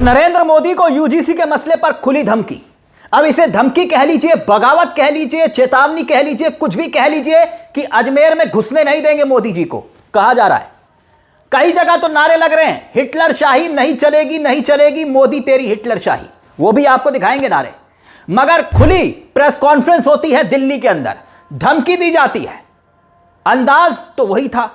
नरेंद्र मोदी को यूजीसी के मसले पर खुली धमकी। अब इसे धमकी कह लीजिए, बगावत कह लीजिए, चेतावनी कह लीजिए, कुछ भी कह लीजिए कि अजमेर में घुसने नहीं देंगे मोदी जी को, कहा जा रहा है। कई जगह तो नारे लग रहे हैं, हिटलर शाही नहीं चलेगी, नहीं चलेगी, मोदी तेरी हिटलर शाही, वो भी आपको दिखाएंगे नारे। मगर खुली प्रेस कॉन्फ्रेंस होती है दिल्ली के अंदर, धमकी दी जाती है, अंदाज तो वही था।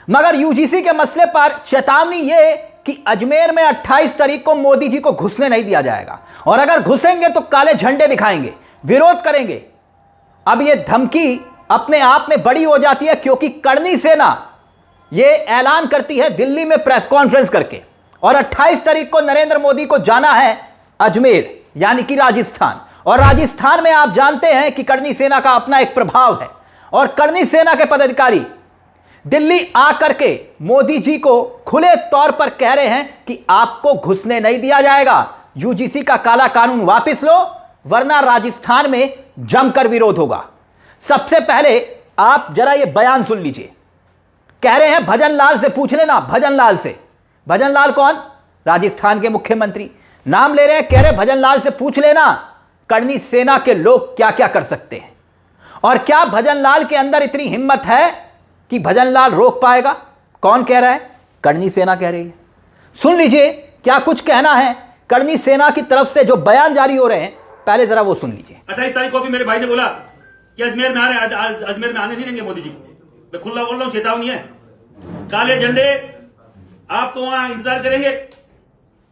मगर यूजीसी के मसले पर चेतावनी यह कि अजमेर में 28 तारीख को मोदी जी को घुसने नहीं दिया जाएगा, और अगर घुसेंगे तो काले झंडे दिखाएंगे, विरोध करेंगे। अब यह धमकी अपने आप में बड़ी हो जाती है, क्योंकि करनी सेना यह ऐलान करती है दिल्ली में प्रेस कॉन्फ्रेंस करके, और 28 तारीख को नरेंद्र मोदी को जाना है अजमेर, यानी कि राजस्थान। और राजस्थान में आप जानते हैं कि करनी सेना का अपना एक प्रभाव है, और करनी सेना के पदाधिकारी दिल्ली आकर के मोदी जी को खुले तौर पर कह रहे हैं कि आपको घुसने नहीं दिया जाएगा, यूजीसी का काला कानून वापस लो, वरना राजस्थान में जमकर विरोध होगा। सबसे पहले आप जरा ये बयान सुन लीजिए। कह रहे हैं भजन लाल से पूछ लेना, भजन लाल से। भजन लाल कौन? राजस्थान के मुख्यमंत्री नाम ले रहे हैं, कह रहे भजन लाल से पूछ लेना करनी सेना के लोग क्या क्या कर सकते हैं, और क्या भजन लाल के अंदर इतनी हिम्मत है कि भजन लाल रोक पाएगा। कौन कह रहा है? करनी सेना कह रही है। सुन लीजिए क्या कुछ कहना है करनी सेना की तरफ से, जो बयान जारी हो रहे हैं, पहले जरा वो सुन लीजिए। 28 तारीख को भी मेरे भाई ने बोला कि अजमेर में आ रहे, अजमेर में आने नहीं देंगे मोदी जी को। मैं खुला बोल रहा हूं, चेतावनी है, काले झंडे आपको वहां इंतजार करेंगे,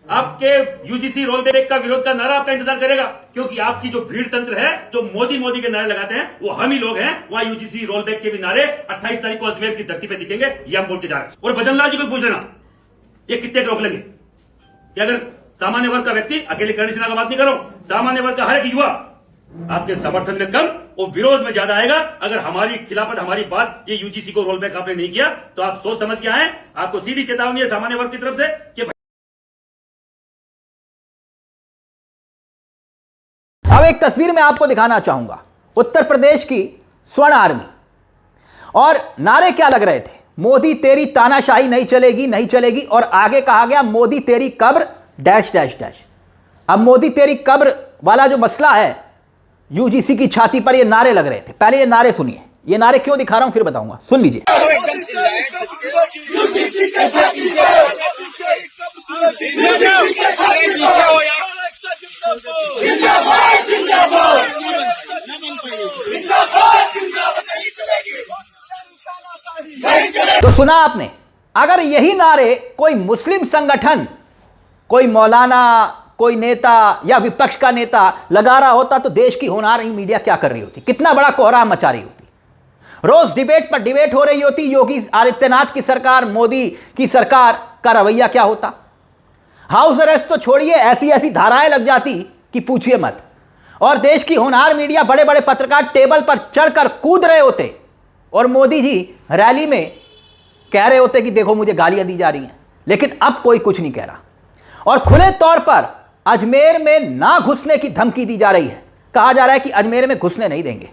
आपके यूजीसी रोल बैक का विरोध का नारा आपका इंतजार करेगा, क्योंकि आपकी जो भीड़ तंत्र है, जो मोदी मोदी के नारे लगाते हैं, वो हम ही लोग हैं। वहां यूजीसी रोल बैक के भी नारे 28 तारीख को अजमेर की धरती पे दिखेंगे, ये हम बोल के जा रहे हैं। और भजन लाल जी को पूछ लेना ये कितने रोक लेंगे, कि अगर सामान्य वर्ग का व्यक्ति, अकेले करनी सेना का बात नहीं कर रहा हूं, सामान्य वर्ग का हर एक युवा आपके समर्थन में कम और विरोध में ज्यादा आएगा अगर हमारी खिलाफत, हमारी बात, ये यूजीसी को रोल बैक आपने नहीं किया तो आप सोच समझ के आए। आपको सीधी चेतावनी है सामान्य वर्ग की तरफ से कि अब एक तस्वीर मैं आपको दिखाना चाहूंगा, उत्तर प्रदेश की स्वर्ण आर्मी, और नारे क्या लग रहे थे? मोदी तेरी तानाशाही नहीं चलेगी, नहीं चलेगी, और आगे कहा गया मोदी तेरी कब्र डैश डैश डैश। अब मोदी तेरी कब्र वाला जो मसला है, यूजीसी की छाती पर ये नारे लग रहे थे। पहले ये नारे सुनिए, ये नारे क्यों दिखा रहा हूं फिर बताऊंगा, सुन लीजिए। तो सुना आपने, अगर यही नारे कोई मुस्लिम संगठन, कोई मौलाना, कोई नेता या विपक्ष का नेता लगा रहा होता तो देश की होनहार मीडिया क्या कर रही होती, कितना बड़ा कोहराम मचा रही होती। रोज डिबेट पर डिबेट हो रही होती, योगी आदित्यनाथ की सरकार, मोदी की सरकार का रवैया क्या होता। हाउस अरेस्ट तो छोड़िए, ऐसी ऐसी धाराएं लग जाती कि पूछिए मत, और देश की होनहार मीडिया, बड़े बड़े पत्रकार टेबल पर चढ़कर कूद रहे होते, और मोदी जी रैली में कह रहे होते कि देखो मुझे गालियां दी जा रही हैं। लेकिन अब कोई कुछ नहीं कह रहा, और खुले तौर पर अजमेर में ना घुसने की धमकी दी जा रही है। कहा जा रहा है कि अजमेर में घुसने नहीं देंगे।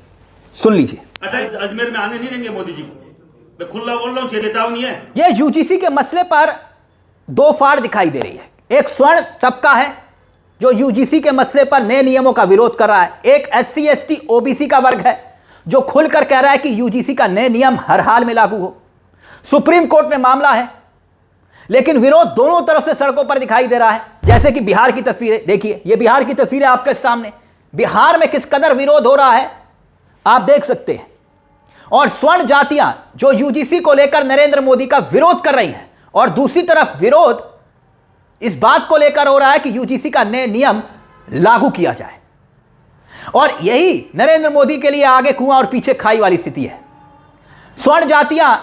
सुन लीजिए। अजमेर में आने नहीं देंगे मोदी जी को, मैं खुला बोल रहा हूं, चेतावनी है। यह यूजीसी के मसले पर दो फाड़ दिखाई दे रही है। एक स्वर्ण तबका है जो यूजीसी के मसले पर नए नियमों का विरोध कर रहा है, एक SC ST OBC का वर्ग है जो खुलकर कह रहा है कि यूजीसी का नए नियम हर हाल में लागू हो। सुप्रीम कोर्ट में मामला है, लेकिन विरोध दोनों तरफ से सड़कों पर दिखाई दे रहा है। जैसे कि बिहार की तस्वीरें देखिए, ये बिहार की तस्वीरें आपके सामने, बिहार में किस कदर विरोध हो रहा है आप देख सकते हैं। और स्वर्ण जातियां जो यूजीसी को लेकर नरेंद्र मोदी का विरोध कर रही हैं, और दूसरी तरफ विरोध इस बात को लेकर हो रहा है कि यूजीसी का नए नियम लागू किया जाए। और यही नरेंद्र मोदी के लिए आगे कुआं और पीछे खाई वाली स्थिति है। स्वर्ण जातियां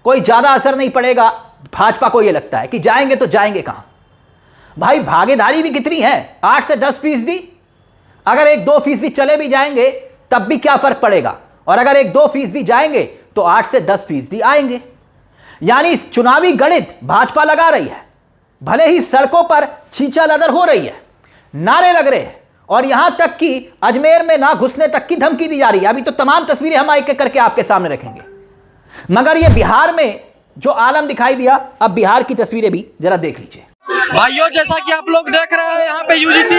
कोई ज्यादा असर नहीं पड़ेगा, भाजपा को यह लगता है कि जाएंगे तो जाएंगे कहां। भाई भागीदारी भी कितनी है, 8 से 10%। अगर 1-2% चले भी जाएंगे तब भी क्या फर्क पड़ेगा, और अगर 1-2% जाएंगे तो 8 से 10% आएंगे। यानी चुनावी गणित भाजपा लगा रही है, भले ही सड़कों पर छींचा लदर हो रही है, नारे लग रहे हैं, और यहां तक कि अजमेर में ना घुसने तक की धमकी दी जा रही है। अभी तो तमाम तस्वीरें हम एक एक करके आपके सामने रखेंगे, मगर यह बिहार में जो आलम दिखाई दिया, अब बिहार की तस्वीरें भी जरा देख लीजिए। भाइयों, जैसा कि आप लोग देख रहे हैं, यहाँ पे यूजीसी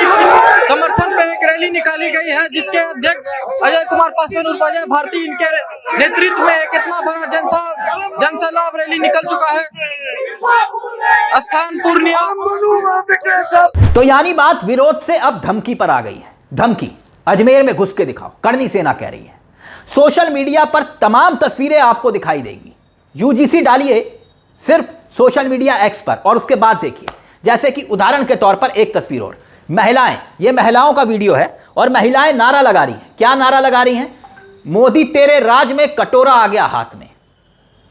समर्थन पे एक रैली निकाली गई है, जिसके अध्यक्ष अजय कुमार पासवान उर्फ अजय भारती, इनके नेतृत्व में कितना बड़ा जनसैलाब रैली निकल चुका है। स्थान पूर्णिया। तो यानी बात विरोध से अब धमकी पर आ गई है। धमकी, अजमेर में घुस के दिखाओ, करनी सेना कह रही है। सोशल मीडिया पर तमाम तस्वीरें आपको दिखाई देगी। यूजीसी डालिए सिर्फ सोशल मीडिया एक्स पर और उसके बाद देखिए, जैसे कि उदाहरण के तौर पर एक तस्वीर और, महिलाएं, ये महिलाओं का वीडियो है और महिलाएं नारा लगा रही हैं। क्या नारा लगा रही हैं? मोदी तेरे राज में कटोरा आ गया हाथ में।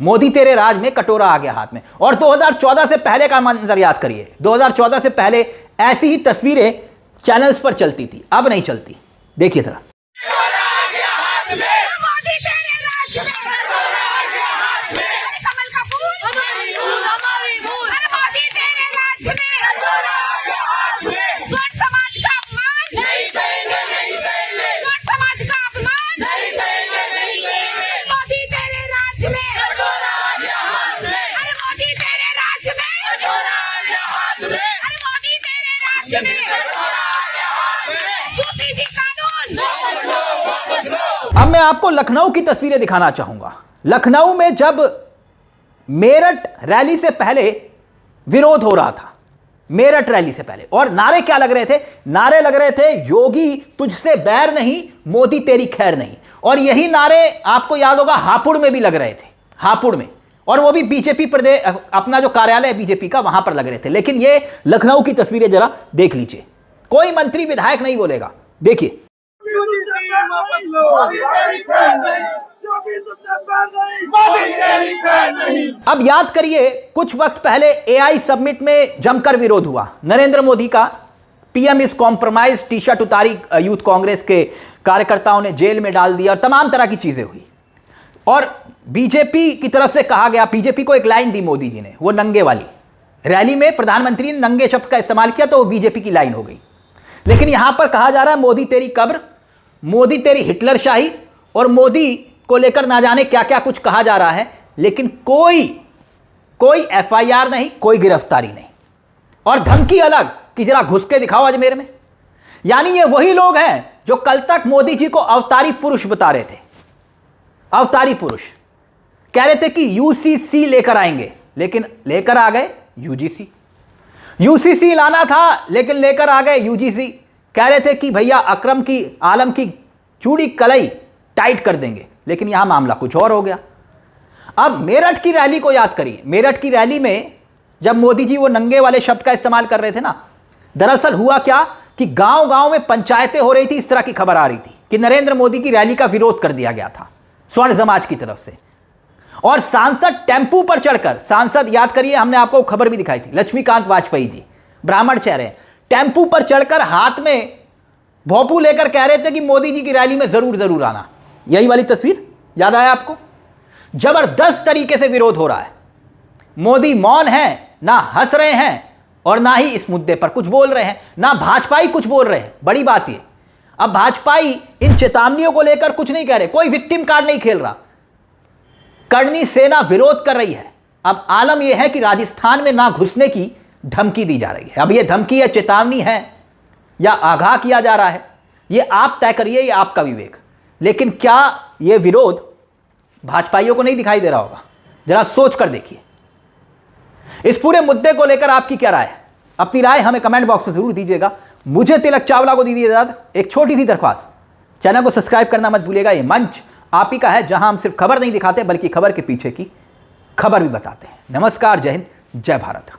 मोदी तेरे राज में कटोरा आ गया हाथ में। और 2014 से पहले का मंजर याद करिए। 2014 से पहले ऐसी ही तस्वीरें चैनल्स पर चलती थी, अब नहीं चलती। देखिए जरा। अब मैं आपको लखनऊ की तस्वीरें दिखाना चाहूंगा। लखनऊ में जब मेरठ रैली से पहले विरोध हो रहा था, मेरठ रैली से पहले, और नारे क्या लग रहे थे? नारे लग रहे थे, योगी तुझसे बैर नहीं, मोदी तेरी खैर नहीं। और यही नारे आपको याद होगा हापुड़ में भी लग रहे थे, हापुड़ में, और वो भी बीजेपी प्रदेश, अपना जो कार्यालय है बीजेपी का, वहां पर लग रहे थे। लेकिन ये लखनऊ की तस्वीरें जरा देख लीजिए। कोई मंत्री विधायक नहीं बोलेगा। देखिए, अब याद करिए, कुछ वक्त पहले एआई समिट में जमकर विरोध हुआ। नरेंद्र मोदी का PM is compromise T shirt उतारी, यूथ कांग्रेस के कार्यकर्ताओं ने जेल में डाल दिया और तमाम तरह की चीजें हुई। और बीजेपी की तरफ से कहा गया, बीजेपी को एक लाइन दी मोदी जी ने, वो नंगे वाली। रैली में प्रधानमंत्री ने नंगे शब्द का इस्तेमाल किया तो वो बीजेपी की लाइन हो गई। लेकिन यहां पर कहा जा रहा है मोदी तेरी कब्र, मोदी तेरी हिटलर शाही, और मोदी को लेकर ना जाने क्या क्या कुछ कहा जा रहा है। लेकिन कोई एफआईआर नहीं, कोई गिरफ्तारी नहीं, और धमकी अलग कि जरा घुस के दिखाओ अजमेर में। यानी ये वही लोग हैं जो कल तक मोदी जी को अवतारी पुरुष बता रहे थे। अवतारी पुरुष कह रहे थे कि यूसीसी लेकर आएंगे, लेकिन लेकर आ गए यूजीसी। यूसीसी लाना था लेकिन लेकर आ गए यूजीसी। कह रहे थे कि भैया अकरम की, आलम की चूड़ी कलई टाइट कर देंगे, लेकिन यहां मामला कुछ और हो गया। अब मेरठ की रैली को याद करिए। मेरठ की रैली में जब मोदी जी वो नंगे वाले शब्द का इस्तेमाल कर रहे थे ना, दरअसल हुआ क्या कि गांव गांव में पंचायतें हो रही थी। इस तरह की खबर आ रही थी कि नरेंद्र मोदी की रैली का विरोध कर दिया गया था स्वर्ण समाज की तरफ से। और सांसद टेम्पू पर चढ़कर, सांसद याद करिए, हमने आपको खबर भी दिखाई थी, लक्ष्मीकांत वाजपेयी जी, ब्राह्मण चेहरे, टेम्पू पर चढ़कर हाथ में भोंपू लेकर कह रहे थे कि मोदी जी की रैली में जरूर आना। यही वाली तस्वीर याद आया आपको? जबरदस्त तरीके से विरोध हो रहा है। मोदी मौन है, ना हंस रहे हैं और ना ही इस मुद्दे पर कुछ बोल रहे हैं, ना भाजपाई कुछ बोल रहे हैं। बड़ी बात ये, अब भाजपाई इन चेतावनियों को लेकर कुछ नहीं कह रहे, कोई विक्टिम कार्ड नहीं खेल रहा। करनी सेना विरोध कर रही है। अब आलम यह है कि राजस्थान में ना घुसने की धमकी दी जा रही है। अब यह धमकी या चेतावनी है या आगाह किया जा रहा है, यह आप तय करिए, यह आपका विवेक। लेकिन क्या यह विरोध भाजपाइयों को नहीं दिखाई दे रहा होगा? जरा सोच कर देखिए। इस पूरे मुद्दे को लेकर आपकी क्या राय है? अपनी राय हमें कमेंट बॉक्स में जरूर दीजिएगा। मुझे तिलक चावला को दीजिए इजाजत। एक छोटी सी दरख्वास्त, चैनल को सब्सक्राइब करना मत भूलिएगा। यह मंच आप ही का है, जहां हम सिर्फ खबर नहीं दिखाते बल्कि खबर के पीछे की खबर भी बताते हैं। नमस्कार, जय हिंद, जय भारत।